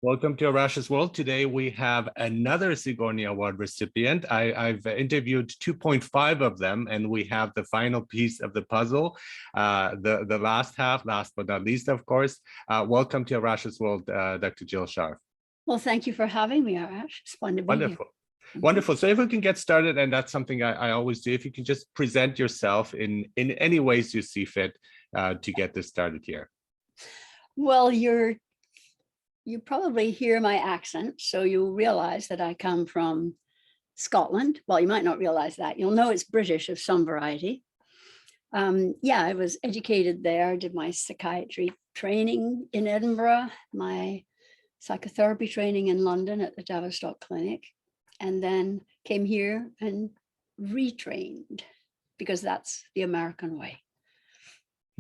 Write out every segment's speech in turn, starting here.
Welcome to Arash's World. Today we have another Sigourney Award recipient. I've interviewed 2.5 of them, and we have the final piece of the puzzle, the last half, last but not least, of course. Welcome to Arash's World, Dr. Jill Scharff. Well, thank you for having me, Arash. It's fun to be Wonderful. here. Wonderful. So if we can get started, and that's something I always do, if you can just present yourself in any ways you see fit to get this started here. Well, you probably hear my accent, so you'll realize that I come from Scotland. Well, you might not realize that. You'll know it's British of some variety. Yeah, I was educated there, did my psychiatry training in Edinburgh, my psychotherapy training in London at the Tavistock Clinic, and then came here and retrained because that's the American way.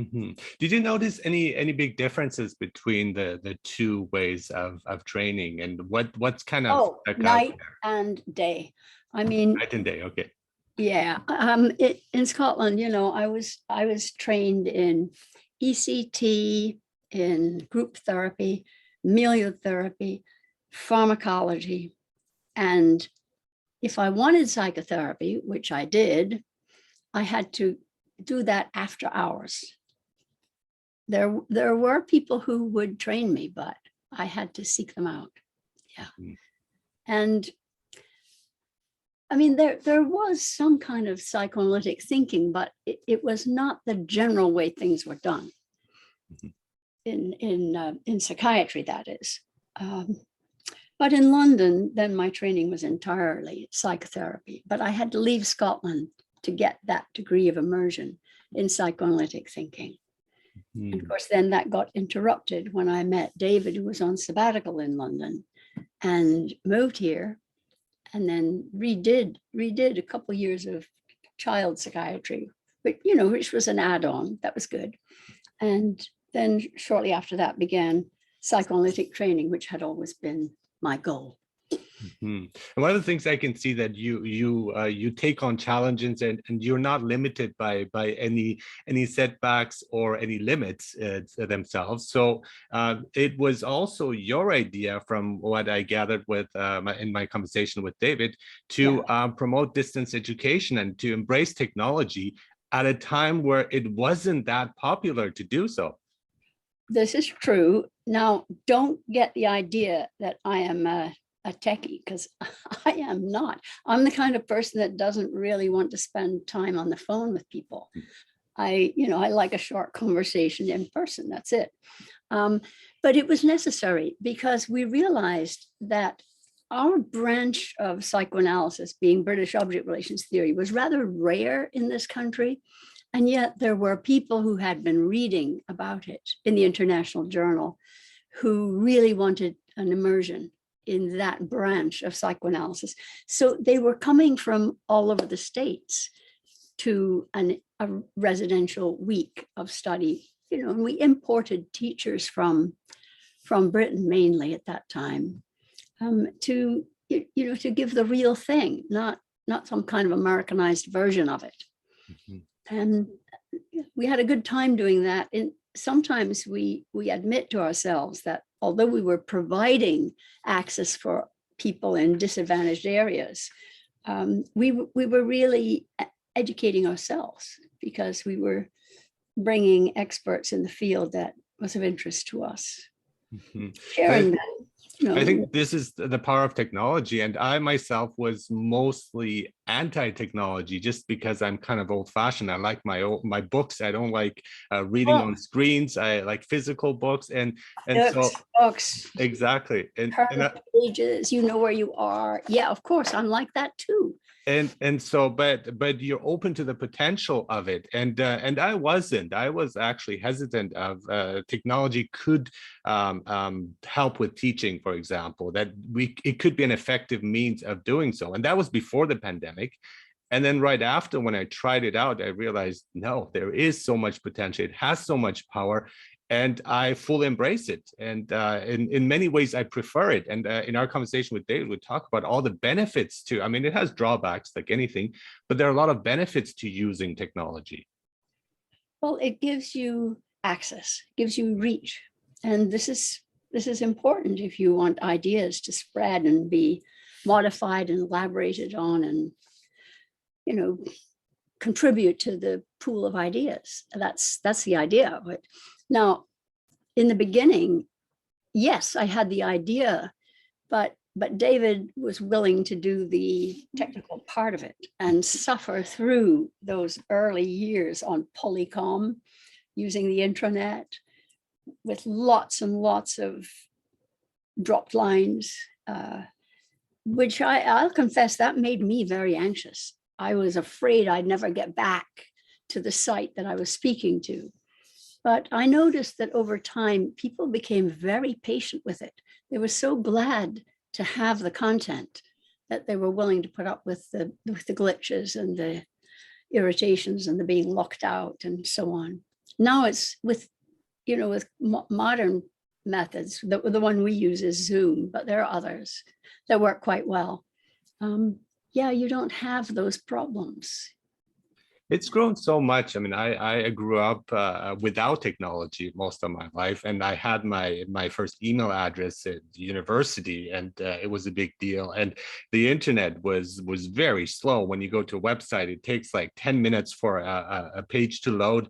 Mm-hmm. Did you notice any big differences between the two ways of training, and what's kind of night and day? I mean, night and day. Okay. Yeah, in Scotland, you know, I was trained in ECT, in group therapy, therapy, pharmacology, and if I wanted psychotherapy, which I did, I had to do that after hours. There were people who would train me, but I had to seek them out. Yeah. Mm. And I mean, there was some kind of psychoanalytic thinking, but it was not the general way things were done. Mm-hmm. In psychiatry, that is. But in London, then my training was entirely psychotherapy, but I had to leave Scotland to get that degree of immersion in psychoanalytic thinking. Mm. And of course, then that got interrupted when I met David, who was on sabbatical in London, and moved here, and then redid a couple of years of child psychiatry, but you know, which was an add-on. That was good. And then shortly after that began psychoanalytic training, which had always been my goal. Mm-hmm. And one of the things I can see that you take on challenges, and you're not limited by any setbacks or any limits themselves. So it was also your idea, from what I gathered with in my conversation with David, to promote distance education and to embrace technology at a time where it wasn't that popular to do so. This is true. Now, don't get the idea that I am a techie, because I am not. I'm the kind of person that doesn't really want to spend time on the phone with people. I like a short conversation in person, that's it. But it was necessary because we realized that our branch of psychoanalysis, being British object relations theory, was rather rare in this country. And yet there were people who had been reading about it in the International Journal who really wanted an immersion in that branch of psychoanalysis. So they were coming from all over the States to a residential week of study. You know, and we imported teachers from Britain mainly at that time to give the real thing, not some kind of Americanized version of it. Mm-hmm. And we had a good time doing that. And sometimes we admit to ourselves that although we were providing access for people in disadvantaged areas, we were really educating ourselves because we were bringing experts in the field that was of interest to us. Mm-hmm. Sharing that. I think this is the power of technology, and I myself was mostly anti-technology just because I'm kind of old-fashioned. I like my books. I don't like reading on screens. I like physical books, and books. Exactly. And pages, you know where you are. Yeah, of course, I'm like that too. And so, but you're open to the potential of it, and I wasn't. I was actually hesitant of technology could help with teaching, for example. That it could be an effective means of doing so, and that was before the pandemic. And then right after, when I tried it out, I realized no, there is so much potential. It has so much power. And I fully embrace it. And in many ways, I prefer it. And in our conversation with David, we talk about all the benefits too. I mean, it has drawbacks like anything, but there are a lot of benefits to using technology. Well, it gives you access, gives you reach. And this is important if you want ideas to spread and be modified and elaborated on and, contribute to the pool of ideas. That's the idea of it. Now, in the beginning, yes, I had the idea, but David was willing to do the technical part of it and suffer through those early years on Polycom, using the intranet with lots and lots of dropped lines, which I'll confess that made me very anxious. I was afraid I'd never get back to the site that I was speaking to. But I noticed that over time, people became very patient with it. They were so glad to have the content that they were willing to put up with the glitches and the irritations and the being locked out and so on. Now it's with modern methods. The one we use is Zoom, but there are others that work quite well. Yeah, you don't have those problems. It's grown so much. I mean, I grew up without technology most of my life, and I had my first email address at university, and it was a big deal. And the internet was very slow. When you go to a website, it takes like 10 minutes for a page to load.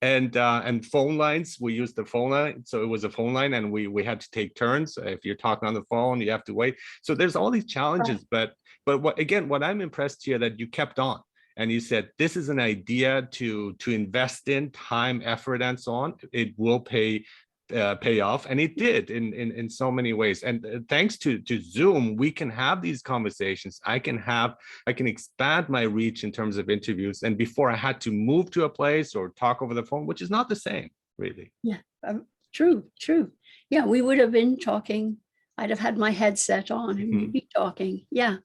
And phone lines, we used the phone line, so it was a phone line, and we had to take turns. If you're talking on the phone, you have to wait. So there's all these challenges, Right. but what I'm impressed here that you kept on. And you said, this is an idea to invest in time, effort, and so on. It will pay off. And it did in so many ways. And thanks to Zoom, we can have these conversations. I can expand my reach in terms of interviews. And before I had to move to a place or talk over the phone, which is not the same, really. Yeah, true. Yeah, we would have been talking. I'd have had my headset on and we'd be talking. Yeah.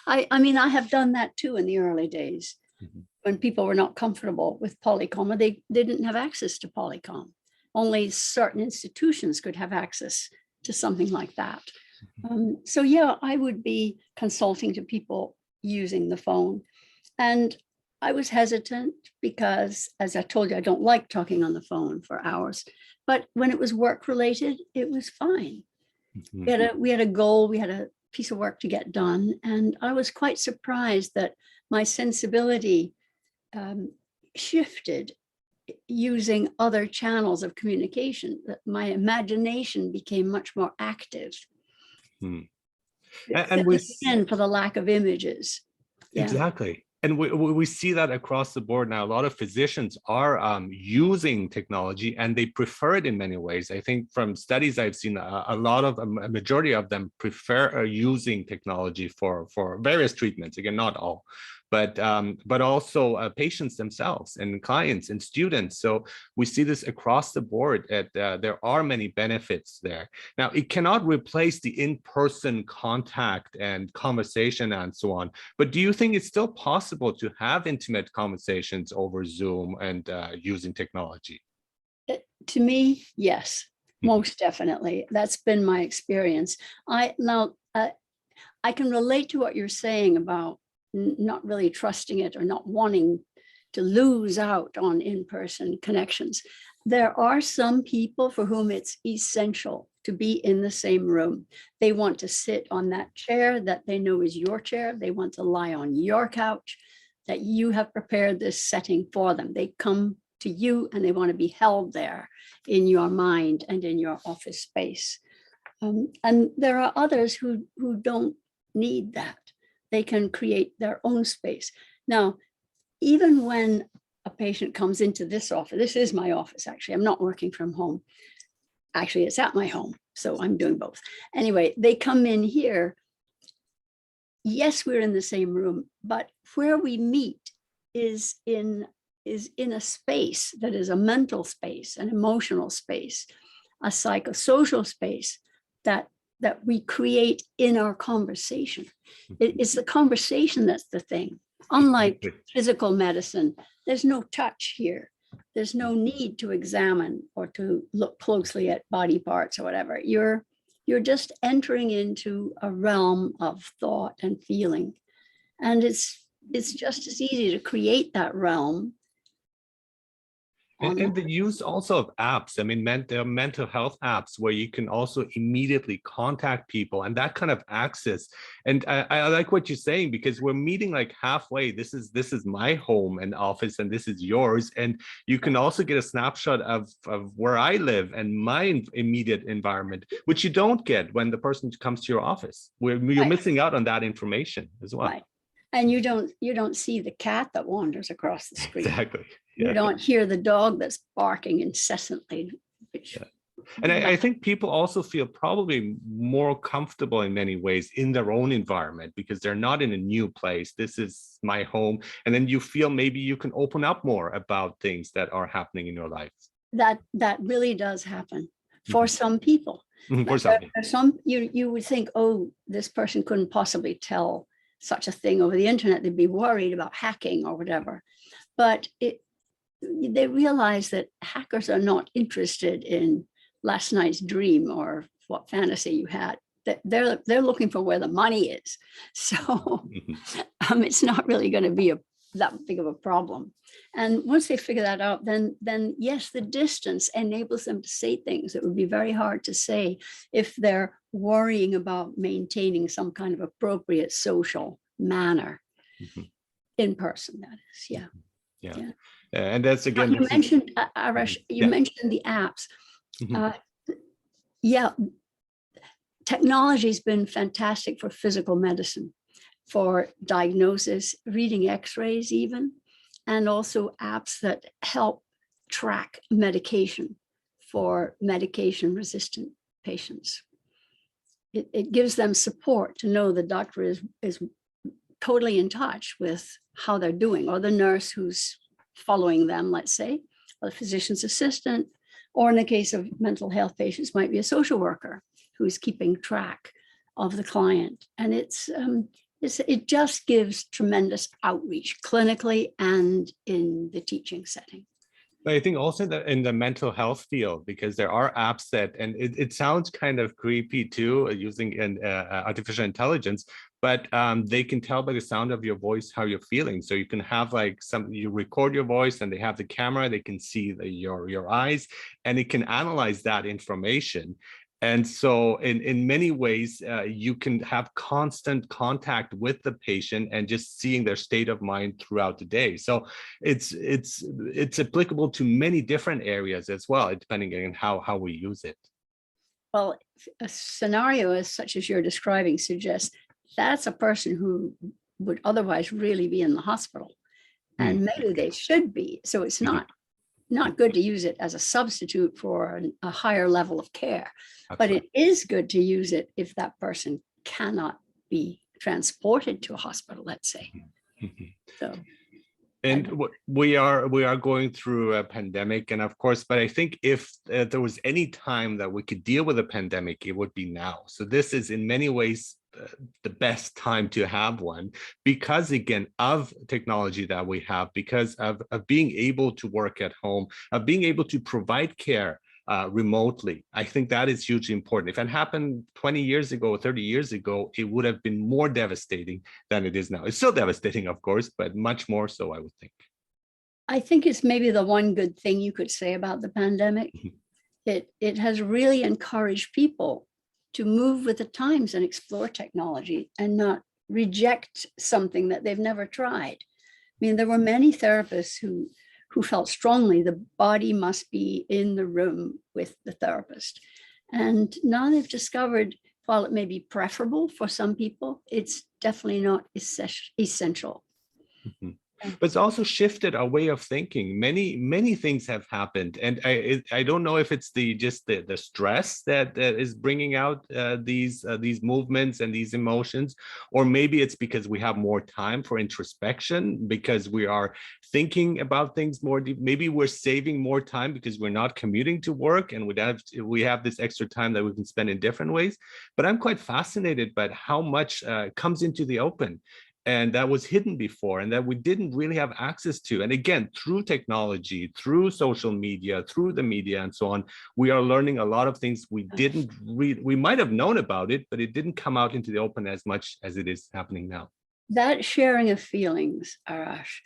I mean, I have done that too in the early days when people were not comfortable with Polycom, or they didn't have access to Polycom. Only certain institutions could have access to something like that. So yeah, I would be consulting to people using the phone. And I was hesitant because, as I told you, I don't like talking on the phone for hours. But when it was work related, it was fine. We had a goal, we had a piece of work to get done. And I was quite surprised that my sensibility shifted using other channels of communication, that my imagination became much more active. And for the lack of images. Yeah. Exactly. And we see that across the board now. A lot of physicians are using technology, and they prefer it in many ways. I think from studies I've seen, a majority of them prefer using technology for various treatments. Again, not all, but also patients themselves and clients and students. So we see this across the board. There are many benefits there. Now, it cannot replace the in-person contact and conversation and so on. But do you think it's still possible to have intimate conversations over Zoom and using technology? To me, yes, most definitely. That's been my experience. I can relate to what you're saying about not really trusting it or not wanting to lose out on in-person connections. There are some people for whom it's essential to be in the same room. They want to sit on that chair that they know is your chair. They want to lie on your couch, that you have prepared this setting for them. They come to you and they want to be held there in your mind and in your office space. And there are others who don't need that. They can create their own space. Now, even when a patient comes into this office, this is my office, actually, I'm not working from home. Actually, it's at my home, so I'm doing both. Anyway, they come in here. Yes, we're in the same room, but where we meet is in a space that is a mental space, an emotional space, a psychosocial space that we create in our conversation. It's the conversation that's the thing. Unlike physical medicine, there's no touch here. There's no need to examine or to look closely at body parts or whatever. You're just entering into a realm of thought and feeling. And it's just as easy to create that realm And the use also of apps. I mean, there are mental health apps where you can also immediately contact people and that kind of access. And I like what you're saying, because we're meeting like halfway. This is my home and office, and this is yours. And you can also get a snapshot of where I live and my immediate environment, which you don't get when the person comes to your office. You're missing out on that information as well. Right. And you don't see the cat that wanders across the street. Exactly. Yeah. You don't hear the dog that's barking incessantly. And I think people also feel probably more comfortable in many ways in their own environment because they're not in a new place. This is my home. And then you feel maybe you can open up more about things that are happening in your life. That really does happen for some people. For some people. Some you would think, oh, this person couldn't possibly tell such a thing over the internet. They'd be worried about hacking or whatever. But they realize that hackers are not interested in last night's dream or what fantasy you had. That they're looking for where the money is. So it's not really going to be that big of a problem. And once they figure that out, then yes, the distance enables them to say things that would be very hard to say if they're worrying about maintaining some kind of appropriate social manner in person, that is. Yeah. And that's again, you mentioned, Arash, you mentioned the apps. Technology's been fantastic for physical medicine, for diagnosis, reading x-rays even, and also apps that help track medication for medication-resistant patients. It gives them support to know the doctor is totally in touch with how they're doing, or the nurse who's following them, let's say, or the physician's assistant, or in the case of mental health patients, might be a social worker who's keeping track of the client. And it just gives tremendous outreach clinically and in the teaching setting. But I think also that in the mental health field, because there are apps that, and it sounds kind of creepy too, using an artificial intelligence, but they can tell by the sound of your voice how you're feeling. So you can have like you record your voice and they have the camera, they can see your eyes, and it can analyze that information. And so in many ways, you can have constant contact with the patient and just seeing their state of mind throughout the day. So it's applicable to many different areas as well, depending on how we use it. Well, a scenario as such as you're describing suggests that's a person who would otherwise really be in the hospital, and maybe they should be. So it's not good to use it as a substitute for a higher level of care. But it is good to use it if that person cannot be transported to a hospital, let's say. So, and we are going through a pandemic, and of course, but I think if there was any time that we could deal with a pandemic, it would be now. So this is in many ways the best time to have one, because again of technology that we have, because of being able to work at home, of being able to provide care remotely. I think that is hugely important. If it happened 20 years ago, 30 years ago, it would have been more devastating than it is now. It's still devastating, of course, but much more so, I would think. I think it's maybe the one good thing you could say about the pandemic. It has really encouraged people to move with the times and explore technology and not reject something that they've never tried. I mean, there were many therapists who felt strongly the body must be in the room with the therapist. And now they've discovered, while it may be preferable for some people, it's definitely not essential. But it's also shifted our way of thinking. Many things have happened, and I don't know if it's just the stress that is bringing out these movements and these emotions, or maybe it's because we have more time for introspection, because we are thinking about things more deep. Maybe we're saving more time because we're not commuting to work, and we have this extra time that we can spend in different ways. But I'm quite fascinated by how much comes into the open, and that was hidden before, and that we didn't really have access to. And again, through technology, through social media, through the media and so on, we are learning a lot of things we didn't read. We might have known about it, but it didn't come out into the open as much as it is happening now. That sharing of feelings, Arash,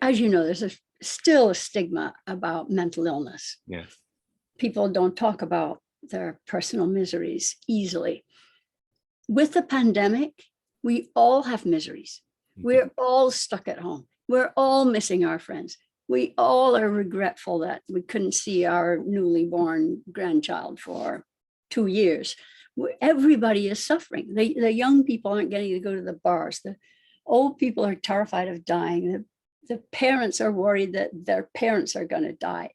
as you know, there's still a stigma about mental illness. Yes. People don't talk about their personal miseries easily. With the pandemic, we all have miseries. We're all stuck at home. We're all missing our friends. We all are regretful that we couldn't see our newly born grandchild for 2 years. Everybody is suffering. The young people aren't getting to go to the bars. The old people are terrified of dying. The parents are worried that their parents are going to die.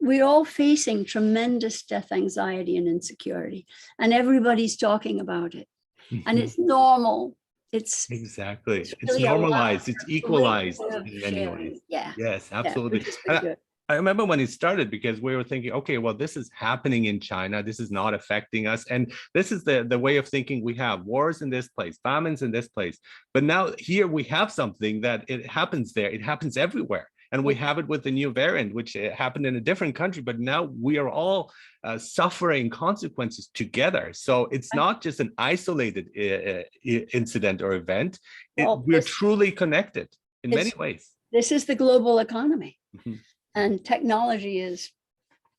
We're all facing tremendous death anxiety and insecurity, and everybody's talking about it. And it's normal. Exactly. It's It's really normalized. It's equalized in many sharing. ways. Yeah. Yes, Yeah, absolutely. which is And pretty good. I remember when it started, because we were thinking, okay, well, this is happening in China. This is not affecting us. And this is the way of thinking we have: wars in this place, famines in this place. But now here we have something that it happens there. It happens everywhere. And we have it with the new variant, which happened in a different country. But now we are all suffering consequences together. So it's not just an isolated incident or event. We're truly connected in many ways. This is the global economy. Mm-hmm. And technology is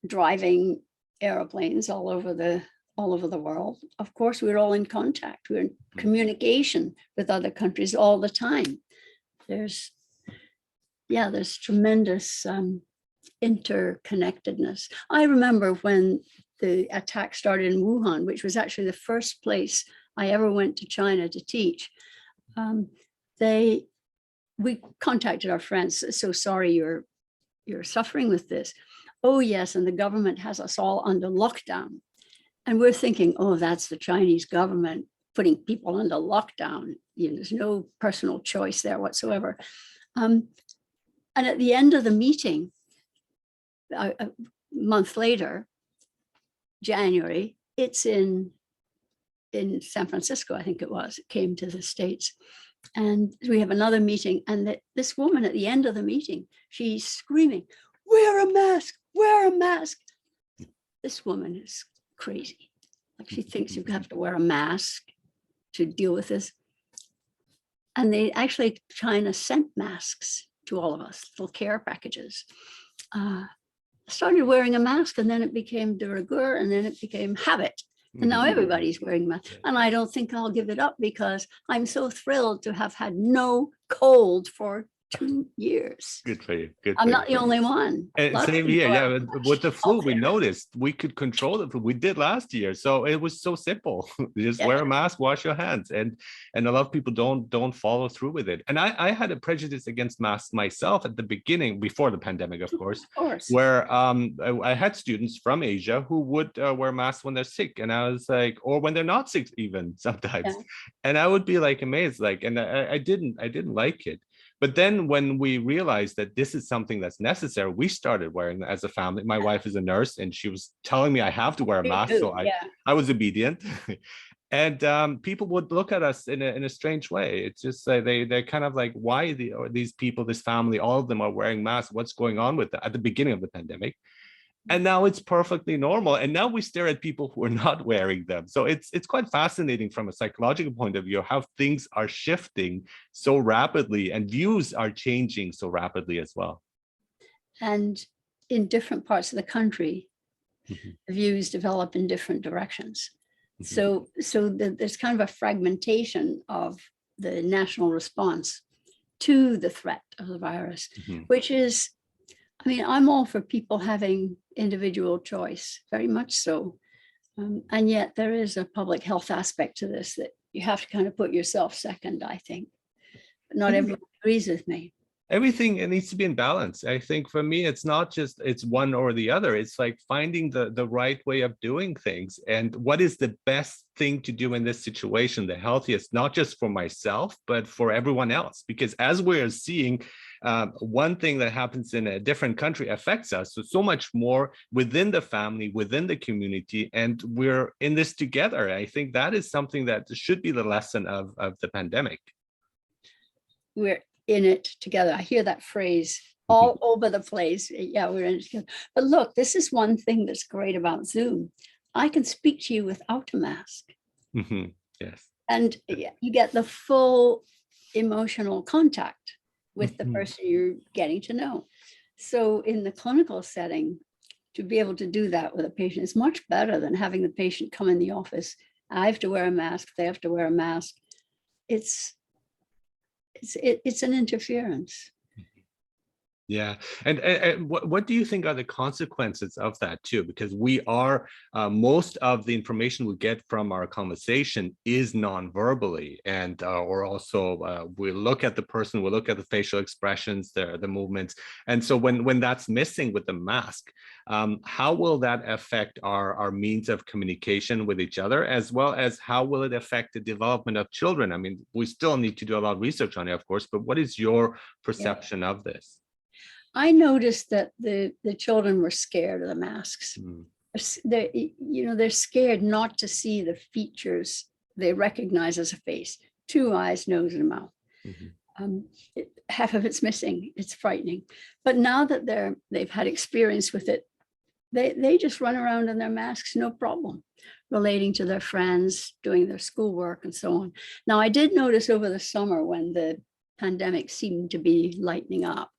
driving airplanes all over the world. Of course, we're all in contact. We're in communication with other countries all the time. There's tremendous interconnectedness. I remember when the attack started in Wuhan, which was actually the first place I ever went to China to teach. We contacted our friends. So sorry you're suffering with this. Oh yes, and the government has us all under lockdown. And we're thinking, oh, that's the Chinese government putting people under lockdown. There's no personal choice there whatsoever. And at the end of the meeting, a month later, January, it's in San Francisco, I think it was. It came to the States. And we have another meeting, and this woman at the end of the meeting, she's screaming, wear a mask, wear a mask. This woman is crazy. Like, she thinks you have to wear a mask to deal with this. And China sent masks to all of us, little care packages. I started wearing a mask, and then it became de rigueur, and then it became habit. And now everybody's wearing masks. And I don't think I'll give it up, because I'm so thrilled to have had no cold for 2 years. Good for you. I'm not the only one. And same here. Yeah, with the flu, we noticed we could control the flu. We did last year, so it was so simple. Just wear a mask, wash your hands, and a lot of people don't follow through with it. And I had a prejudice against masks myself at the beginning, before the pandemic, of course, where I had students from Asia who would wear masks when they're sick, and I was like, or when they're not sick even sometimes, and I would be like amazed, like, and I didn't like it. But then when we realized that this is something that's necessary, we started wearing as a family. My wife is a nurse, and she was telling me I have to wear a mask. So I was obedient. And people would look at us in a strange way. It's just they're kind of like, why these people, this family, all of them are wearing masks? What's going on with that at the beginning of the pandemic? And now it's perfectly normal. And now we stare at people who are not wearing them. So it's quite fascinating from a psychological point of view, how things are shifting so rapidly and views are changing so rapidly as well. And in different parts of the country, views develop in different directions. So there's kind of a fragmentation of the national response to the threat of the virus, which is, I mean, I'm all for people having individual choice, very much so. And yet there is a public health aspect to this that you have to kind of put yourself second, I think. But not everyone agrees with me. Everything, it needs to be in balance. I think for me, it's not just it's one or the other. It's like finding the right way of doing things, and what is the best thing to do in this situation, the healthiest, not just for myself, but for everyone else. Because as we're seeing, one thing that happens in a different country affects us so much more within the family, within the community, and we're in this together. I think that is something that should be the lesson of the pandemic. We're in it together. I hear that phrase all over the place. Yeah, we're in it together. But look, this is one thing that's great about Zoom. I can speak to you without a mask. Yes. And you get the full emotional contact with the person you're getting to know. So in the clinical setting, to be able to do that with a patient is much better than having the patient come in the office. I have to wear a mask, they have to wear a mask. It's an interference. Yeah, and what do you think are the consequences of that too? Because we are most of the information we get from our conversation is non-verbally, and or also we look at the person, we look at the facial expressions, the movements, and so when that's missing with the mask, how will that affect our means of communication with each other, as well as how will it affect the development of children? I mean, we still need to do a lot of research on it, of course, but what is your perception of this? I noticed that the children were scared of the masks. They're scared not to see the features they recognize as a face: 2 eyes, nose, and a mouth. Half of it's missing. It's frightening. But now that they've had experience with it, they just run around in their masks, no problem, relating to their friends, doing their schoolwork, and so on. Now, I did notice over the summer when the pandemic seemed to be lightening up,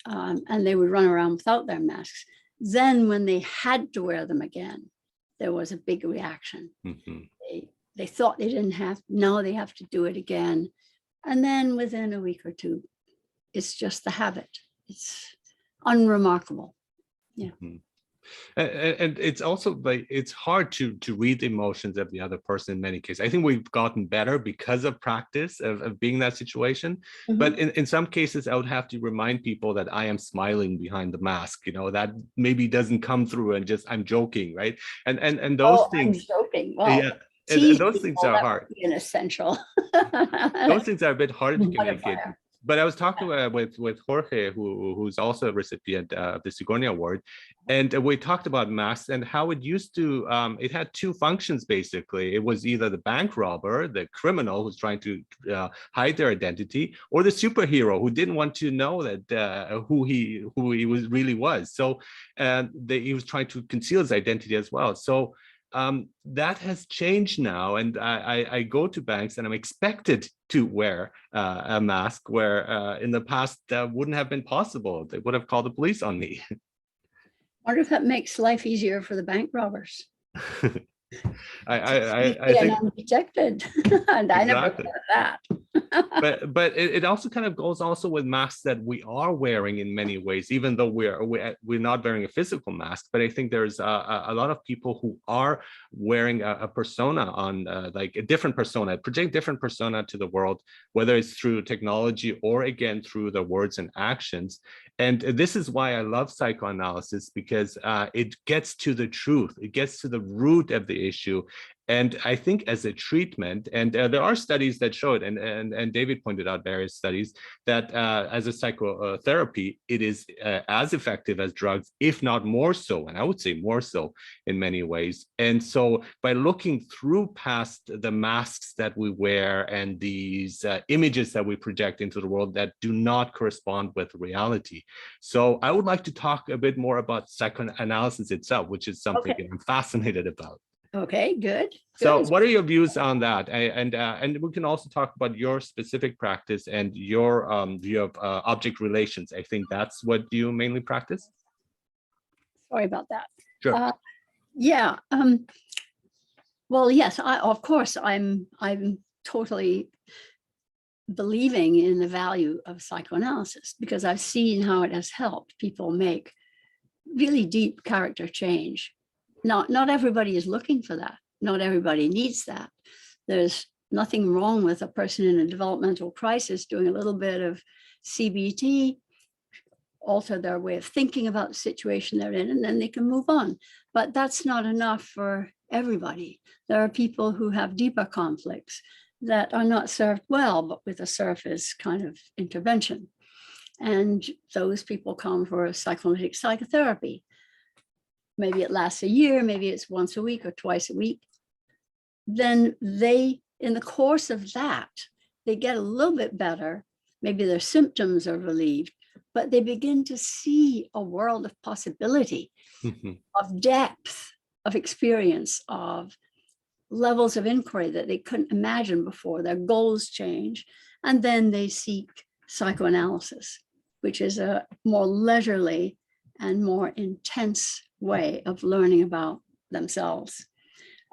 and they would run around without their masks. Then when they had to wear them again, there was a big reaction. They thought they didn't have, now they have to do it again. And then within a week or two, it's just the habit. It's unremarkable. Yeah. And it's also like, it's hard to read the emotions of the other person in many cases. I think we've gotten better because of practice of being in that situation. But in some cases, I would have to remind people that I am smiling behind the mask, that maybe doesn't come through, and just I'm joking, right? And those things. I'm joking. Well, yeah. And those things are hard. An essential. Those things are a bit harder to communicate. But I was talking with Jorge, who's also a recipient of the Sigourney Award, and we talked about masks and how it used to, it had 2 functions, basically. It was either the bank robber, the criminal who's trying to hide their identity, or the superhero who didn't want to know that who he really was. So he was trying to conceal his identity as well. So that has changed now, and I go to banks and I'm expected to wear a mask, where in the past that wouldn't have been possible. They would have called the police on me. I wonder if that makes life easier for the bank robbers. I think unprotected, and I never thought of that. but it also kind of goes also with masks that we are wearing in many ways, even though we're not wearing a physical mask. But I think there's a lot of people who are wearing a persona on like a different persona, project different persona to the world, whether it's through technology or again through the words and actions. And this is why I love psychoanalysis, because it gets to the truth, it gets to the root of the issue. And I think as a treatment, and there are studies that show it, and David pointed out various studies, that as a psychotherapy, it is as effective as drugs, if not more so, and I would say more so in many ways. And so by looking through past the masks that we wear and these images that we project into the world that do not correspond with reality. So I would like to talk a bit more about psychoanalysis itself, which is something that I'm fascinated about. Okay, good. So what are your views on that? And we can also talk about your specific practice and your view of object relations. I think that's what you mainly practice. Sorry about that. Sure. Yeah. Well, yes, of course, I'm totally believing in the value of psychoanalysis, because I've seen how it has helped people make really deep character change. Not everybody is looking for that. Not everybody needs that. There's nothing wrong with a person in a developmental crisis doing a little bit of CBT, alter their way of thinking about the situation they're in, and then they can move on. But that's not enough for everybody. There are people who have deeper conflicts that are not served well, but with a surface kind of intervention. And those people come for a psychoanalytic psychotherapy. Maybe it lasts a year, maybe it's once a week or twice a week. Then they, in the course of that, they get a little bit better. Maybe their symptoms are relieved, but they begin to see a world of possibility, of depth, of experience, of levels of inquiry that they couldn't imagine before. Their goals change, and then they seek psychoanalysis, which is a more leisurely and more intense way of learning about themselves.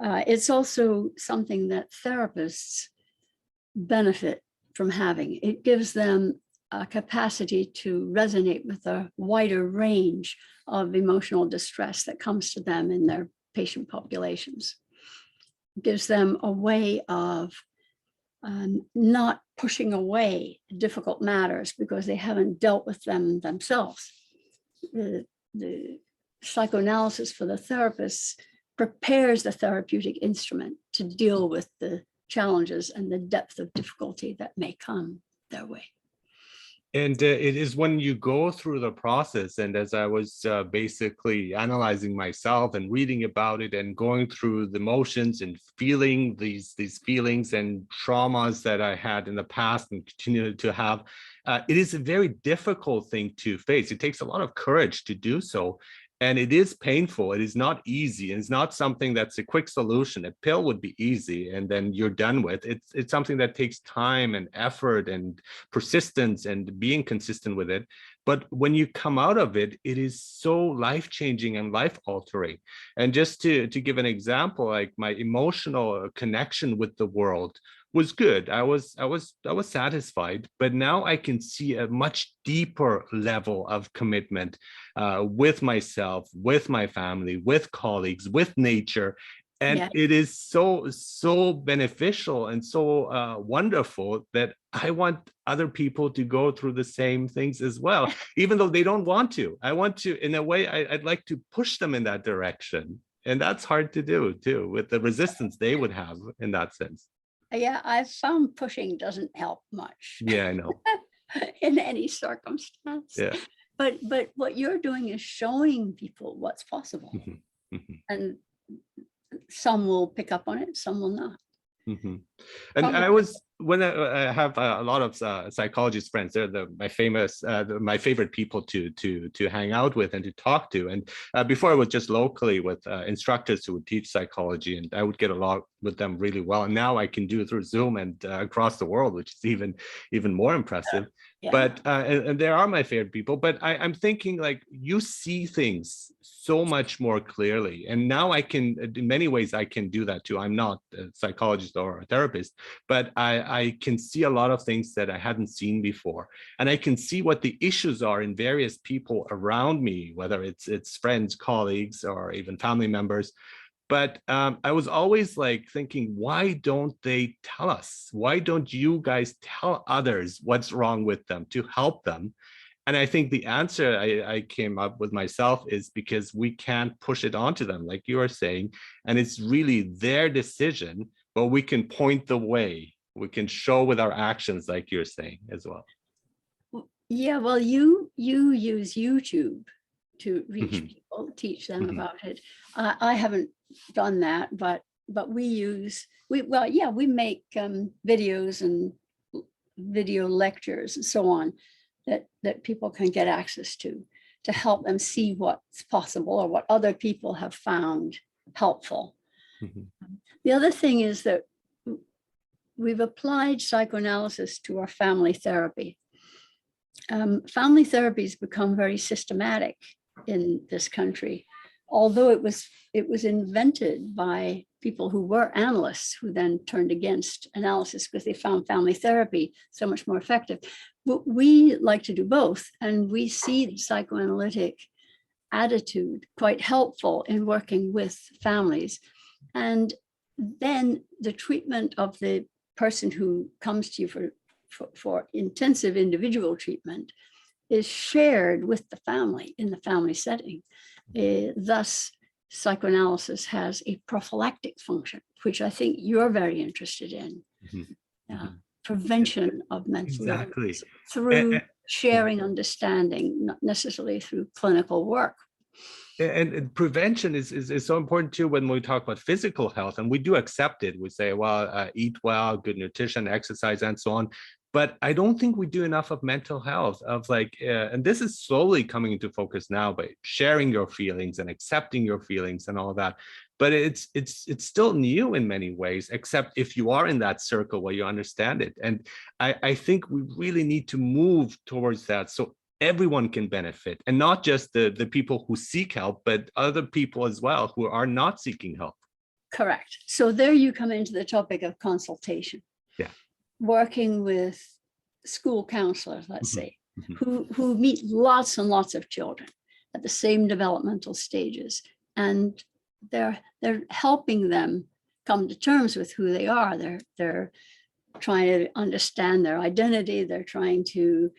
It's also something that therapists benefit from having. It gives them a capacity to resonate with a wider range of emotional distress that comes to them in their patient populations. It gives them a way of not pushing away difficult matters because they haven't dealt with them themselves. The psychoanalysis for the therapists prepares the therapeutic instrument to deal with the challenges and the depth of difficulty that may come their way. And it is when you go through the process, and as I was basically analyzing myself and reading about it and going through the motions and feeling these feelings and traumas that I had in the past and continue to have, it is a very difficult thing to face. It takes a lot of courage to do so. And it is painful. It is not easy. It's not something that's a quick solution. A pill would be easy and then you're done with. It's something that takes time and effort and persistence and being consistent with it. But when you come out of it, it is so life-changing and life-altering. And just to give an example, like my emotional connection with the world was good. I was satisfied, but now I can see a much deeper level of commitment with myself, with my family, with colleagues, with nature. And it is so beneficial and so wonderful that I want other people to go through the same things as well, even though they don't want to. I want to, in a way, I'd like to push them in that direction. And that's hard to do too, with the resistance they would have in that sense. Yeah, I've found pushing doesn't help much. Yeah, I know. In any circumstance. Yeah. But what you're doing is showing people what's possible. Mm-hmm. Mm-hmm. And some will pick up on it, some will not. Mm-hmm. And I have a lot of psychologist friends. They're my favorite people to hang out with and to talk to. And before I was just locally with instructors who would teach psychology, and I would get along with them really well. And now I can do it through Zoom and across the world, which is even more impressive. Yeah. But and they are my favorite people. But I'm thinking, like, you see things so much more clearly, and now I can, in many ways, I can do that too. I'm not a psychologist or a therapist, but I can see a lot of things that I hadn't seen before, and I can see what the issues are in various people around me, whether it's friends, colleagues, or even family members. But I was always like thinking, why don't they tell us? Why don't you guys tell others what's wrong with them to help them? And I think the answer I came up with myself is because we can't push it onto them, like you are saying, and it's really their decision, but we can point the way. We can show with our actions, like you're saying as well. Yeah, well, you use YouTube to reach people, teach them about it. I haven't done that, but we make videos and video lectures and so on that people can get access to help them see what's possible or what other people have found helpful. The other thing is that we've applied psychoanalysis to our family therapy. Family therapy has become very systematic in this country, although it was invented by people who were analysts who then turned against analysis because they found family therapy so much more effective. But we like to do both, and we see the psychoanalytic attitude quite helpful in working with families. And then the treatment of the person who comes to you for intensive individual treatment is shared with the family in the family setting. Thus, psychoanalysis has a prophylactic function, which I think you're very interested in. Prevention of mental illness through sharing understanding, not necessarily through clinical work. And prevention is so important too when we talk about physical health, and we do accept it. We say, well, eat well, good nutrition, exercise, and so on. But I don't think we do enough of mental health, of like, and this is slowly coming into focus now by sharing your feelings and accepting your feelings and all that. but it's still new in many ways, except if you are in that circle where you understand it. And I think we really need to move towards that, so everyone can benefit, and not just the people who seek help, but other people as well who are not seeking help. Correct. So there you come into the topic of consultation. Yeah. Working with school counselors, let's say, Mm-hmm. who meet lots and lots of children at the same developmental stages, and they're helping them come to terms with who they are. They're trying to understand their identity. They're trying to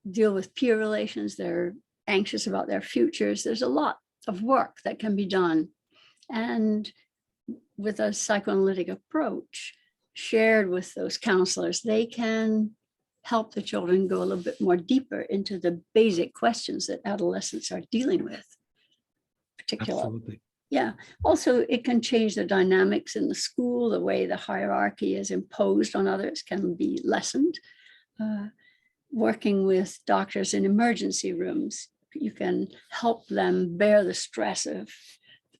deal with peer relations. They're anxious about their futures. There's a lot of work that can be done. And with a psychoanalytic approach shared with those counselors, they can help the children go a little bit more deeper into the basic questions that adolescents are dealing with. Particularly. Absolutely. Yeah. Also, it can change the dynamics in the school. The way the hierarchy is imposed on others can be lessened. Working with doctors in emergency rooms, you can help them bear the stress of,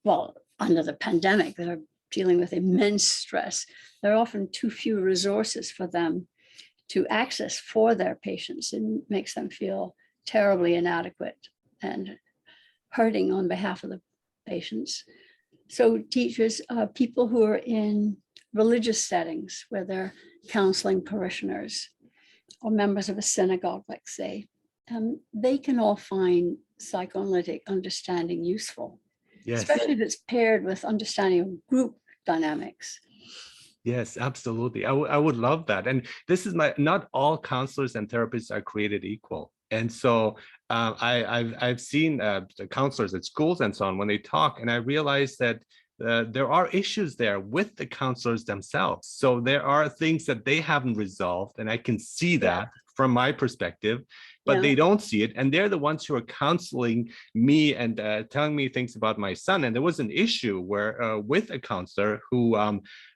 well, under the pandemic, they're dealing with immense stress. There are often too few resources for them to access for their patients, and makes them feel terribly inadequate and hurting on behalf of the patients. So teachers, people who are in religious settings where they're counseling parishioners or members of a synagogue, let's say, they can all find psychoanalytic understanding useful, Yes. Especially if it's paired with understanding of group dynamics. Yes, absolutely. I would love that. And this is not all counselors and therapists are created equal. And so I've seen the counselors at schools and so on when they talk, and I realize that there are issues there with the counselors themselves. So there are things that they haven't resolved, and I can see that from my perspective, but they don't see it. And they're the ones who are counseling me and telling me things about my son. And there was an issue where with a counselor who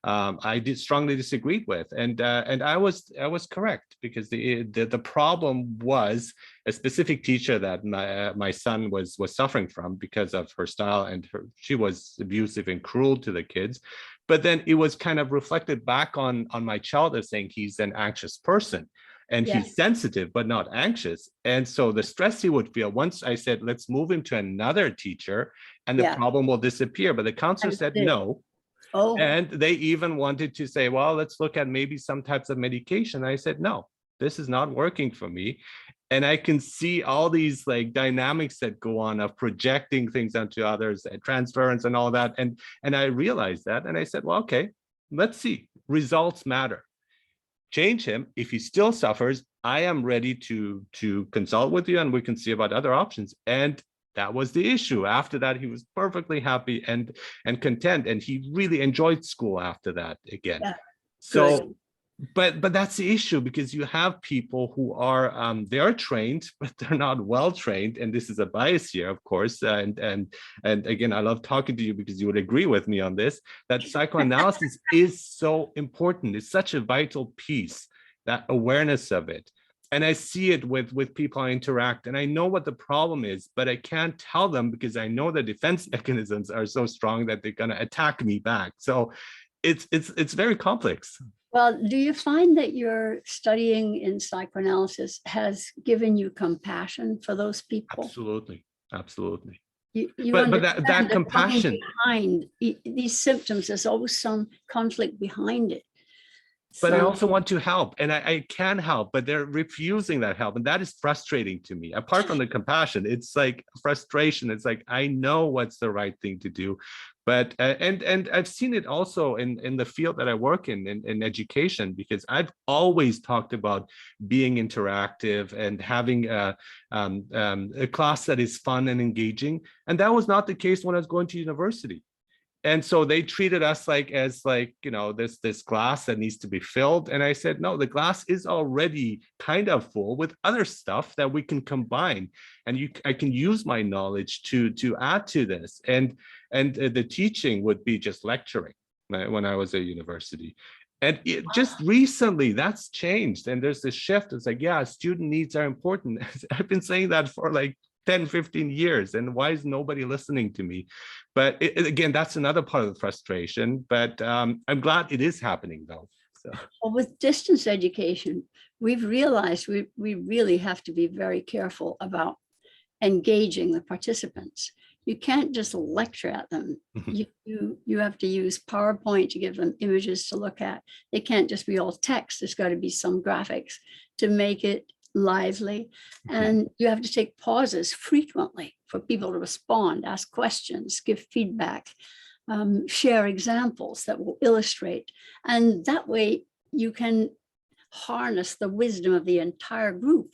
I strongly disagreed with, and I was correct, because the problem was a specific teacher that my son was suffering from because of her style, and she was abusive and cruel to the kids. But then it was kind of reflected back on my child as saying he's an anxious person. And he's sensitive, but not anxious. And so the stress he would feel, once I said, let's move him to another teacher and the problem will disappear. But the counselor said no. And they even wanted to say, well, let's look at maybe some types of medication. I said, no, this is not working for me. And I can see all these like dynamics that go on of projecting things onto others, and transference and all that. And I realized that. And I said, well, okay, let's see. Results matter. Change him. If he still suffers, I am ready to consult with you, and we can see about other options. And that was the issue. After that, he was perfectly happy and content, and he really enjoyed school after that again. So but that's the issue, because you have people who are they are trained, but they're not well trained, and this is a bias here, of course. And again, I love talking to you because you would agree with me on this, that psychoanalysis is so important. It's such a vital piece, that awareness of it. And I see it with people I interact, and I know what the problem is, but I can't tell them because I know the defense mechanisms are so strong that they're going to attack me back. So it's very complex. Well, do you find that your studying in psychoanalysis has given you compassion for those people? Absolutely, absolutely. You but that compassion behind these symptoms, there's always some conflict behind it. But I also want to help, and I can help, but they're refusing that help. And that is frustrating to me. Apart from the compassion, it's like frustration. It's like, I know what's the right thing to do. But and I've seen it also in the field that I work in education, because I've always talked about being interactive and having a class that is fun and engaging. And that was not the case when I was going to university. And so they treated us as this glass that needs to be filled. And I said, no, the glass is already kind of full with other stuff that we can combine. And I can use my knowledge to add to this. And the teaching would be just lecturing when I was at university. And just recently that's changed. And there's this shift. It's like, yeah, student needs are important. I've been saying that for like 10, 15 years. And why is nobody listening to me? But again, that's another part of the frustration. But I'm glad it is happening, though. So. Well, with distance education, we've realized we really have to be very careful about engaging the participants. You can't just lecture at them. You have to use PowerPoint to give them images to look at. They can't just be all text. There's got to be some graphics to make it lively. And you have to take pauses frequently for people to respond, ask questions, give feedback, share examples that will illustrate. And that way you can harness the wisdom of the entire group.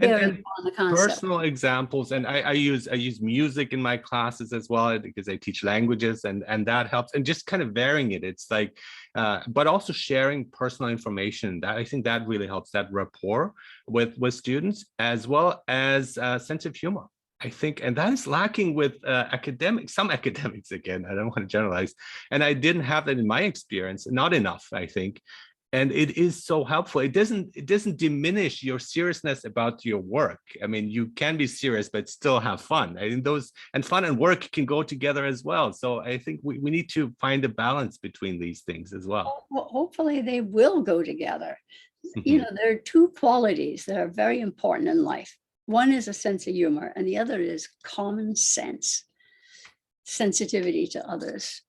And personal examples, and I use music in my classes as well, because I teach languages, and that helps. And just kind of varying it. It's like, but also sharing personal information. That I think that really helps, that rapport with students, as well as sense of humor. I think, and that is lacking with some academics. Again, I don't want to generalize, and I didn't have that in my experience. Not enough, I think. And it is so helpful. It doesn't diminish your seriousness about your work. I mean, you can be serious, but still have fun. I think fun and work can go together as well. So I think we need to find a balance between these things as well. Well, hopefully they will go together. You know, there are two qualities that are very important in life. One is a sense of humor, and the other is common sense, sensitivity to others.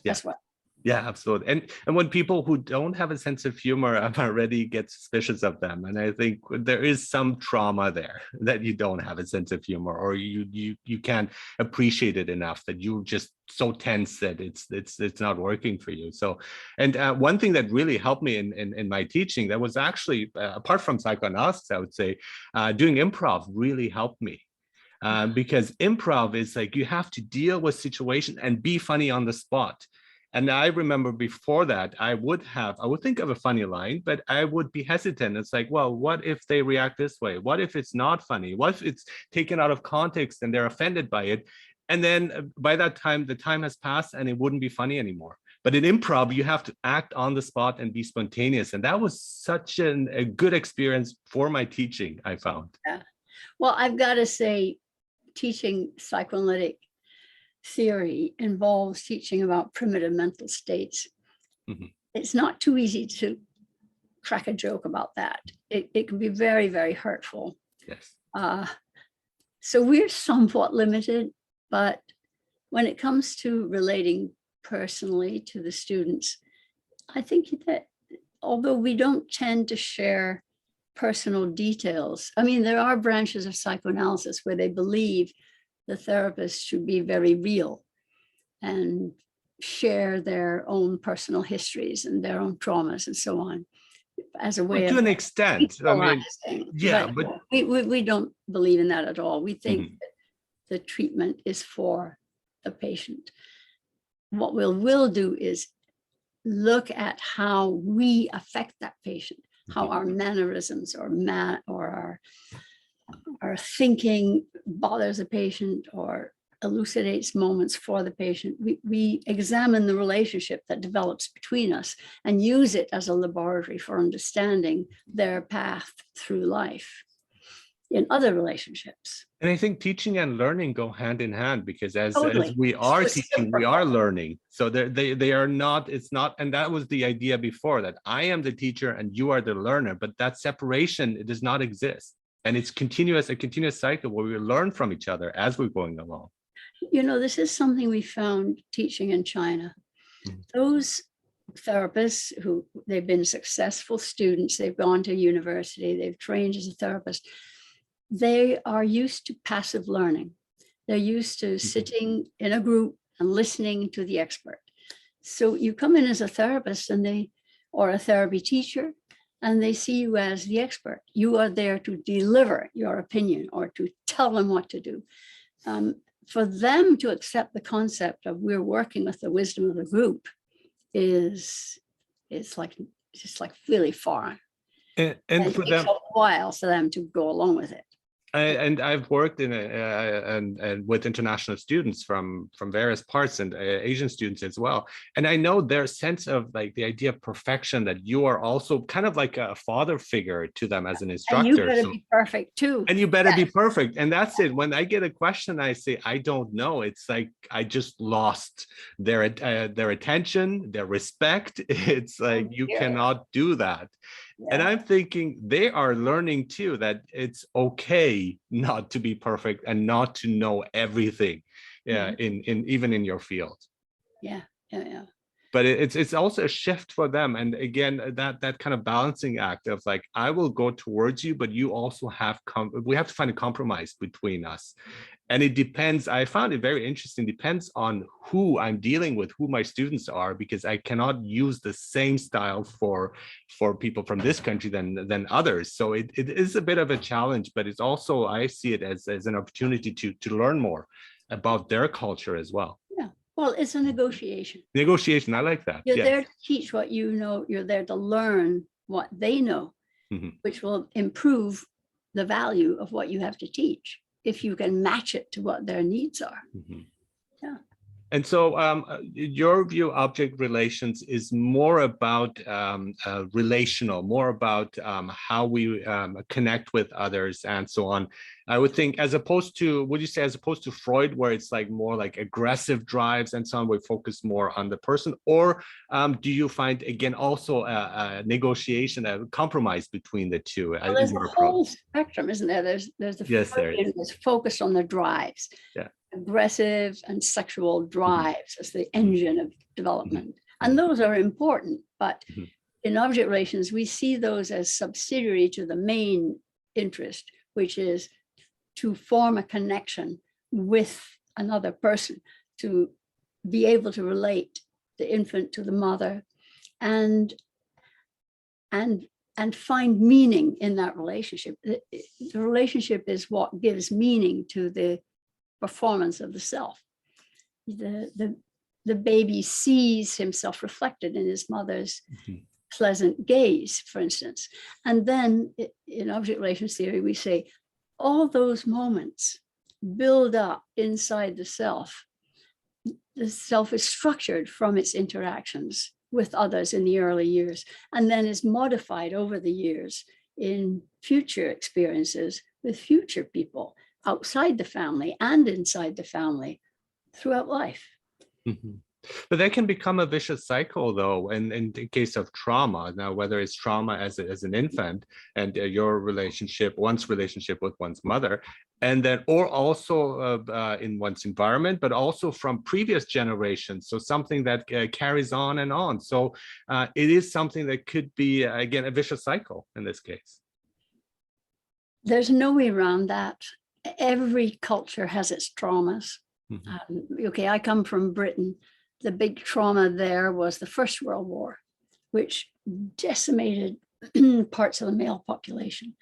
That's what. Yeah, absolutely. And when people who don't have a sense of humor, I'm already get suspicious of them. And I think there is some trauma there, that you don't have a sense of humor, or you can't appreciate it enough, that you're just so tense that it's not working for you. So, and one thing that really helped me in my teaching, that was actually, apart from psychoanalysis, I would say, doing improv really helped me. Because improv is like, you have to deal with situation and be funny on the spot. And I remember before that, I would think of a funny line, but I would be hesitant. It's like, well, what if they react this way? What if it's not funny? What if it's taken out of context and they're offended by it? And then by that time, the time has passed and it wouldn't be funny anymore. But in improv, you have to act on the spot and be spontaneous. And that was such a good experience for my teaching, I found. Yeah. Well, I've got to say, teaching psychoanalytic theory involves teaching about primitive mental states. It's not too easy to crack a joke about that. It can be very, very hurtful. Yes. So we're somewhat limited, but when it comes to relating personally to the students, I think that although we don't tend to share personal details, I mean, there are branches of psychoanalysis where they believe the therapist should be very real and share their own personal histories and their own traumas and so on, as a way to of an extent. I mean, yeah, but we don't believe in that at all. We think that the treatment is for the patient. What we'll do is look at how we affect that patient, how our mannerisms or our thinking bothers a patient or elucidates moments for the patient. We examine the relationship that develops between us and use it as a laboratory for understanding their path through life in other relationships. And I think teaching and learning go hand in hand, because as we are teaching, we are learning. So they are not, it's not, and that was the idea before, that I am the teacher and you are the learner, but that separation, it does not exist. And it's a continuous cycle where we learn from each other as we're going along. You know, this is something we found teaching in China. Those therapists who, they've been successful students, they've gone to university, they've trained as a therapist, they are used to passive learning. They're used to sitting in a group and listening to the expert. So you come in as a therapist or a therapy teacher, and they see you as the expert. You are there to deliver your opinion or to tell them what to do. For them to accept the concept of we're working with the wisdom of the group is just like really foreign. And for it them, takes a while for them to go along with it. And I've worked in and with international students from various parts, and Asian students as well. And I know their sense of like the idea of perfection, that you are also kind of like a father figure to them as an And you instructor. better So be perfect too. and you better be Yes. perfect. And that's it. When I get a question, I say, I don't know. It's like I just lost their attention, their respect. It's like Oh, you dear. cannot do that. And Yeah. I'm thinking they are learning too that it's okay not to be perfect and not to know everything, Mhm. in even in your field. Yeah. Yeah. Yeah. But it's also a shift for them. And again, that kind of balancing act of like, I will go towards you, but you also have we have to find a compromise between us. And it depends. I found it very interesting. Depends on who I'm dealing with, who my students are, because I cannot use the same style for people from this country than others. So it is a bit of a challenge, but it's also, I see it as an opportunity to learn more about their culture as well. Yeah. Well, it's a negotiation. Negotiation, I like that. You're Yes. there to teach what you know. You're there to learn what they know, Mhm. which will improve the value of what you have to teach if you can match it to what their needs are. Mhm. Yeah. And so your view, object relations is more about relational, more about how we connect with others and so on. I would think, as opposed to, would you say, as opposed to Freud, where it's like more like aggressive drives and so on, we focus more on the person? Or do you find, again, also a negotiation, a compromise between the two Well, in there's a your whole approach? spectrum, isn't there? There's the Yes, there is. Freudian that's focused on the drives. Yeah. Aggressive and sexual drives as the engine of development. And Mhm. those are important, but Mhm. in object relations, we see those as subsidiary to the main interest, which is to form a connection with another person, to be able to relate the infant to the mother, and and find meaning in that relationship. The relationship is what gives meaning to the performance of the self. The baby sees himself reflected in his mother's Mhm. pleasant gaze, for instance. And then in object relations theory, we say all those moments build up inside the self. The self is structured from its interactions with others in the early years, and then is modified over the years in future experiences with future people outside the family and inside the family throughout life. Mhm. But that can become a vicious cycle, though, in the case of trauma. Now, whether it's trauma as an infant, and your relationship, one's relationship with one's mother, and then, or also in one's environment, but also from previous generations. So something that carries on and on. So it is something that could be, again, a vicious cycle in this case. There's no way around that. Every culture has its traumas. Mhm. Okay, I come from Britain. The big trauma there was the First World War, which decimated parts of the male population.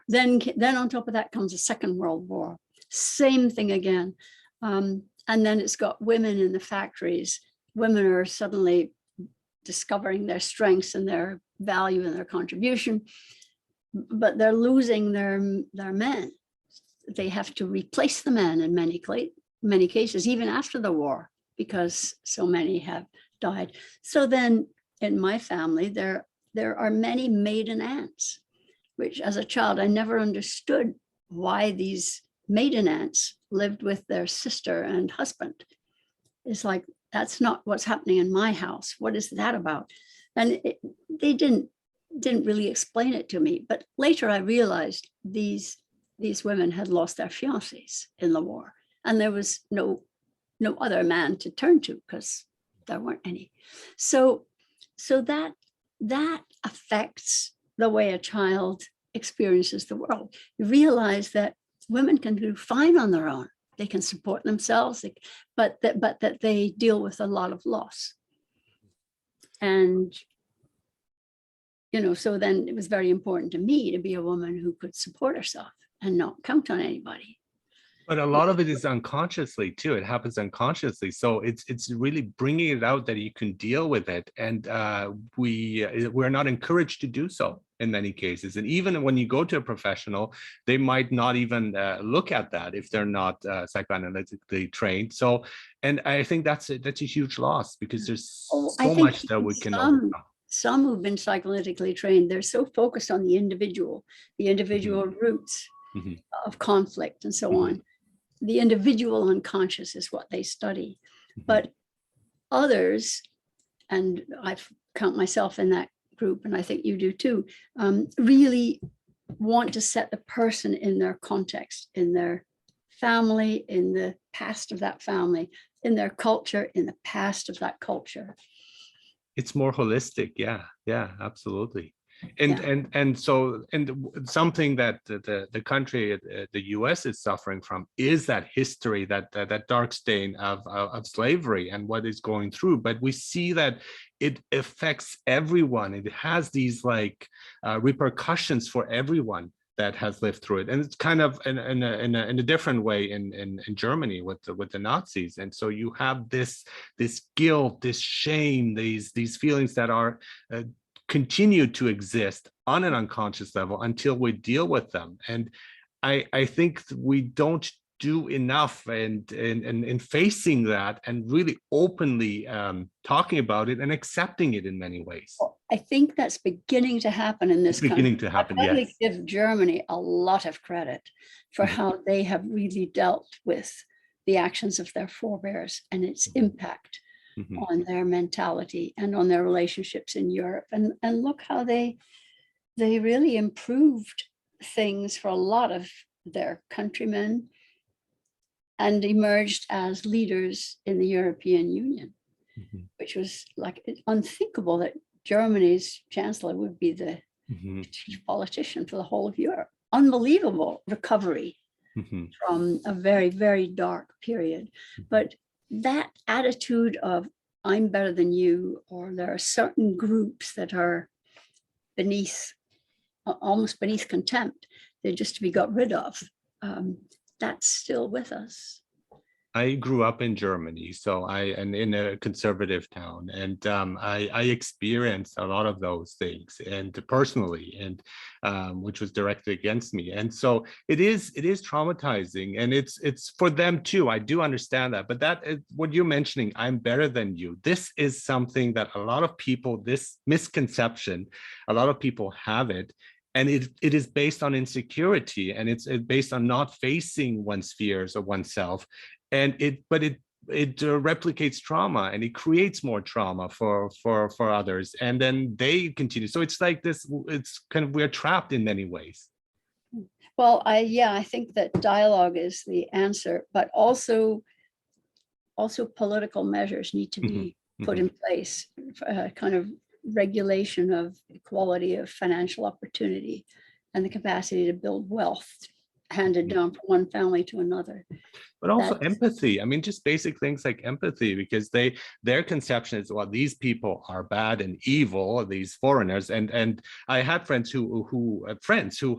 Then on top of that comes the Second World War. Same thing again. And then it's got women in the factories. Women are suddenly discovering their strengths and their value and their contribution, but they're losing their men. They have to replace the men in many cases, even after the war, because so many have died. So then in my family, there are many maiden aunts, which as a child, I never understood why these maiden aunts lived with their sister and husband. It's like, that's not what's happening in my house. What is that about? And they didn't really explain it to me. But later I realized these women had lost their fiancés in the war, and there was no other man to turn to because there weren't any. So that affects the way a child experiences the world. You realize that women can do fine on their own. They can support themselves, but that they deal with a lot of loss. And so then it was very important to me to be a woman who could support herself and not count on anybody. But a lot of it is unconsciously too. It happens unconsciously. So it's really bringing it out that you can deal with it, and we're not encouraged to do so in many cases. And even when you go to a professional, they might not even look at that if they're not psychoanalytically trained. So, and I think that's a huge loss, because there's so much that we can overcome. Some who've been psychoanalytically trained, they're so focused on the individual roots of conflict and so on. The individual unconscious is what they study. But others, and I count myself in that group, and I think you do too, really want to set the person in their context, in their family, in the past of that family, in their culture, in the past of that culture. It's more holistic. Yeah, absolutely. And so something that the country, the US, is suffering from is that history, that dark stain of slavery and what is going through. But we see that it affects everyone. It has these like repercussions for everyone that has lived through it, and it's kind of in a different way in Germany with the Nazis. And so you have this guilt, this shame, these feelings that are continue to exist on an unconscious level until we deal with them. And I think we don't do enough in facing that and really openly talking about it and accepting it in many ways. I think that's beginning to happen in this country. Beginning to happen, yes. I really give Germany a lot of credit for how they have really dealt with the actions of their forebears and its impact on their mentality and on their relationships in Europe. And look how they really improved things for a lot of their countrymen and emerged as leaders in the European Union, which was like unthinkable that Germany's chancellor would be the chief politician for the whole of Europe. Unbelievable recovery from a very, very dark period. But that attitude of I'm better than you, or there are certain groups that are beneath, almost beneath contempt, they're just to be got rid of. That's still with us. I grew up in Germany, and in a conservative town, and I experienced a lot of those things, and personally, and which was directed against me. And so it is traumatizing, and it's for them too. I do understand that, but that is what you're mentioning. I'm better than you. This is something that a lot of people, this misconception, a lot of people have it. And it is based on insecurity, and it's based on not facing one's fears or oneself. And it replicates trauma, and it creates more trauma for others, and then they continue. So it's like this. It's kind of, we're trapped in many ways. Well, I think that dialogue is the answer, but also political measures need to be put in place, kind of regulation of equality of financial opportunity and the capacity to build wealth handed down from one family to another. But also empathy. I mean, just basic things like empathy, because their conception is, well, these people are bad and evil, these foreigners. And I had friends who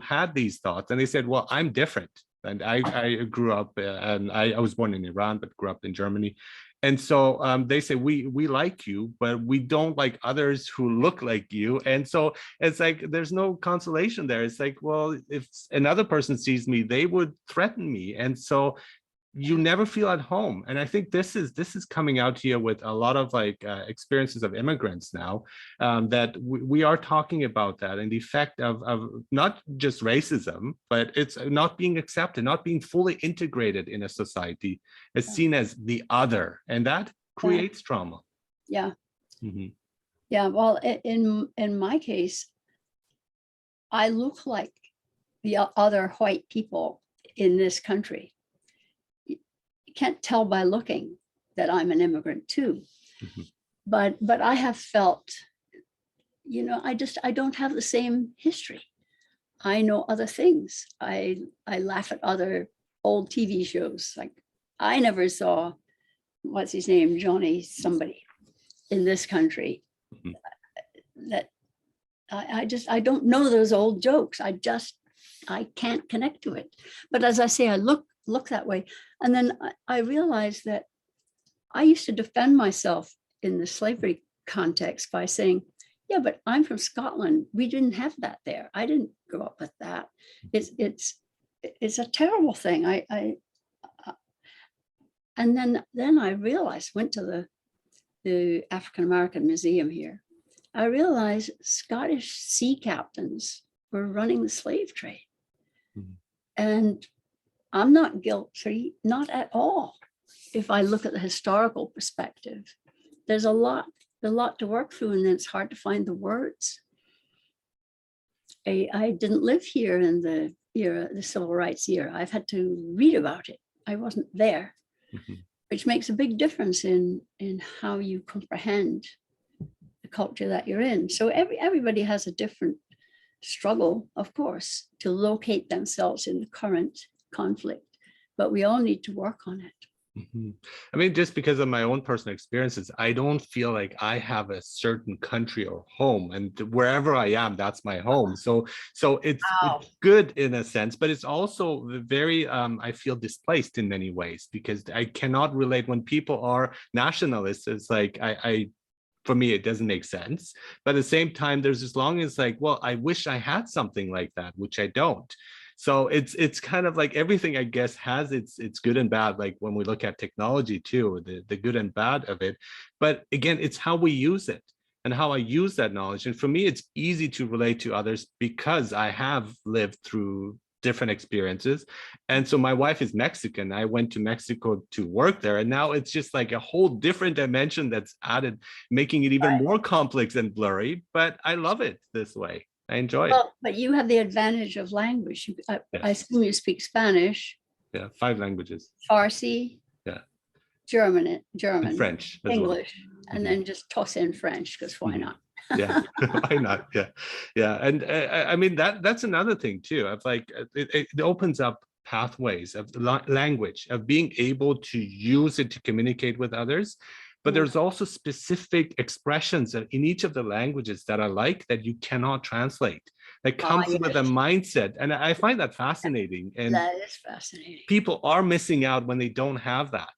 had these thoughts, and they said, well, I'm different. And I grew up, and I was born in Iran, but grew up in Germany. And so they say, we like you, but we don't like others who look like you. And so it's like, there's no consolation there. It's like, well, if another person sees me, they would threaten me. And so you never feel at home. And I think this is coming out here with a lot of experiences of immigrants now, that we are talking about that, and the effect of not just racism, but it's not being accepted, not being fully integrated in a society. It's seen as the other, and that creates trauma. Yeah. Yeah. Well, in my case, I look like the other white people in this country. Can't tell by looking that I'm an immigrant too, but I have felt, I don't have the same history. I know other things. I laugh at other old TV shows. Like, I never saw, what's his name, Johnny somebody in this country. That I don't know those old jokes. I can't connect to it. But as I say, I look that way. And then I realized that I used to defend myself in the slavery context by saying, yeah, but I'm from Scotland. We didn't have that there. I didn't grow up with that. It's a terrible thing. And then I realized, went to the African American Museum here. I realized Scottish sea captains were running the slave trade. Mm-hmm. And I'm not guilt-free, not at all. If I look at the historical perspective, there's a lot to work through, and it's hard to find the words. I didn't live here in the era, the civil rights era. I've had to read about it. I wasn't there, mm-hmm. which makes a big difference in how you comprehend the culture that you're in. So everybody has a different struggle, of course, to locate themselves in the current conflict, but we all need to work on it. Mm-hmm. I mean, just because of my own personal experiences, I don't feel like I have a certain country or home, and wherever I am, that's my home. So it's good in a sense, but it's also very, I feel displaced in many ways, because I cannot relate when people are nationalists. It's like, for me, it doesn't make sense. But at the same time, there's this longing, it's like, well, I wish I had something like that, which I don't. So it's kind of like everything, I guess, has its good and bad, like when we look at technology too, the good and bad of it. But again, it's how we use it and how I use that knowledge. And for me, it's easy to relate to others because I have lived through different experiences. And so my wife is Mexican. I went to Mexico to work there, and now it's just like a whole different dimension that's added, making it even more complex and blurry. But I love it this way. I enjoy it. But you have the advantage of language. Yes. I assume you speak Spanish. Yeah, 5 languages. Farsi. Yeah. German, and French, English, well. And then just toss in French, because why not? Yeah, why not? Yeah. And I mean, that's another thing too. Of like, it opens up pathways of language, of being able to use it to communicate with others. But there's also specific expressions in each of the languages that I like that you cannot translate. That comes with a mindset. And I find that fascinating. And that is fascinating. People are missing out when they don't have that,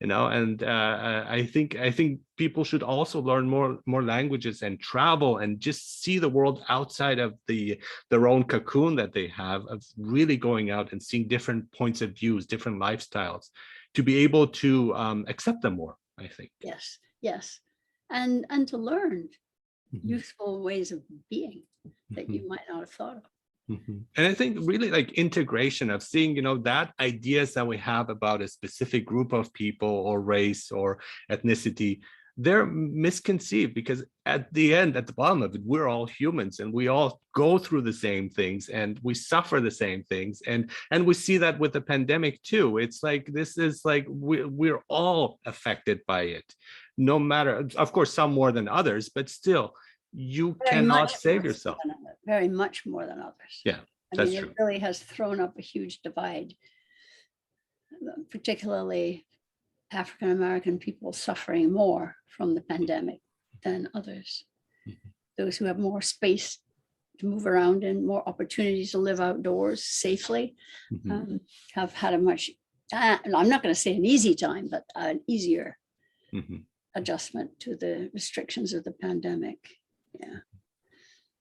you know. And I think people should also learn more languages and travel and just see the world outside of their own cocoon that they have, of really going out and seeing different points of views, different lifestyles, to be able to accept them more, I think. Yes. And to learn useful ways of being that you might not have thought of. And I think really like integration of seeing, you know, that ideas that we have about a specific group of people or race or ethnicity, they're misconceived, because at the end, at the bottom of it, we're all humans and we all go through the same things and we suffer the same things. And we see that with the pandemic too. It's like, this is like, we're all affected by it, no matter, of course, some more than others, but still, you cannot save yourself. Very much more than others. Yeah, that's true. It really has thrown up a huge divide, particularly African American people suffering more from the pandemic than others. Those who have more space to move around and more opportunities to live outdoors safely have had a much, I'm not going to say an easy time, but an easier adjustment to the restrictions of the pandemic. Yeah.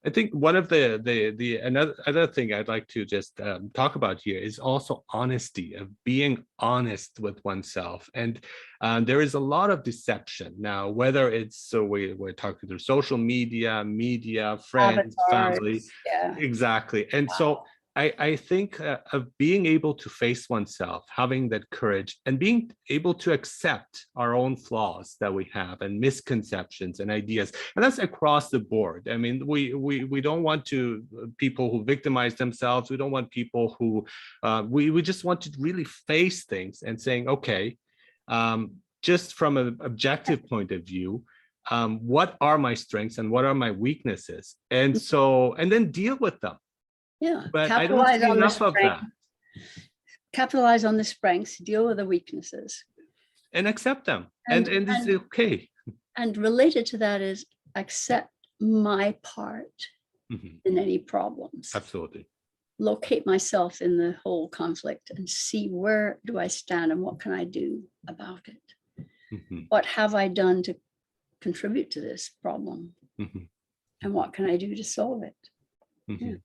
I think one of another thing I'd like to just talk about here is also honesty, of being honest with oneself. And there is a lot of deception now, whether it's, so we're talking through social media, friends, family. Yeah. Exactly. And so I think of being able to face oneself, having that courage, and being able to accept our own flaws that we have and misconceptions and ideas. And that's across the board. I mean, we don't want people who victimize themselves. We don't want people who, we just want to really face things and saying, okay, just from an objective point of view, what are my strengths and what are my weaknesses? And so, and then deal with them. Yeah, but I don't see enough of that. Capitalize on the strengths, deal with the weaknesses. And accept them. And it's okay. And related to that is accept my part in any problems. Absolutely. Locate myself in the whole conflict and see, where do I stand and what can I do about it? What have I done to contribute to this problem? and what can I do to solve it? Mhm.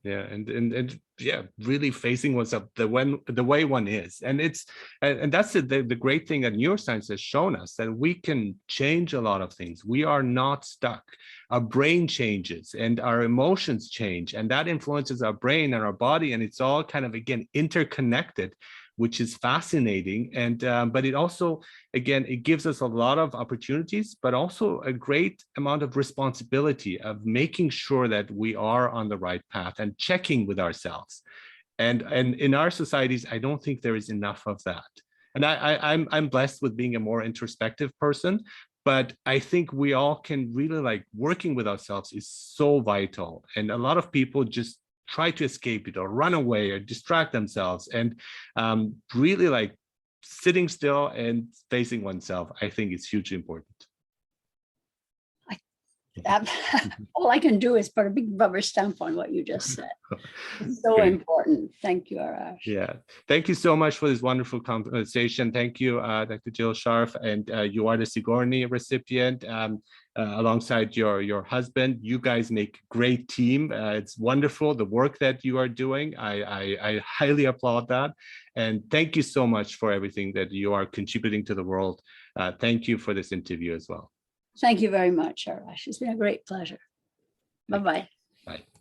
Yeah, and yeah, really facing oneself the way one is, and that's the great thing that neuroscience has shown us, that we can change a lot of things. We are not stuck. Our brain changes and our emotions change, and that influences our brain and our body, and it's all kind of, again, interconnected, which is fascinating. And but it also, again, it gives us a lot of opportunities, but also a great amount of responsibility of making sure that we are on the right path and checking with ourselves. And in our societies, I don't think there is enough of that. And I'm blessed with being a more introspective person, but I think we all can really, like, working with ourselves is so vital. And a lot of people just try to escape it or run away or distract themselves, and really, like, sitting still and facing oneself, I think is hugely important. All I can do is put a big rubber stamp on what you just said. It's so Great. important. Thank you, Arash. Yeah, thank you so much for this wonderful conversation. Thank you, Dr. Jill Scharff, and you are the Sigourney recipient alongside your husband. You guys make a great team. It's wonderful, the work that you are doing. I highly applaud that. And thank you so much for everything that you are contributing to the world. Thank you for this interview as well. Thank you very much, Arash. It's been a great pleasure. Bye-bye. Bye.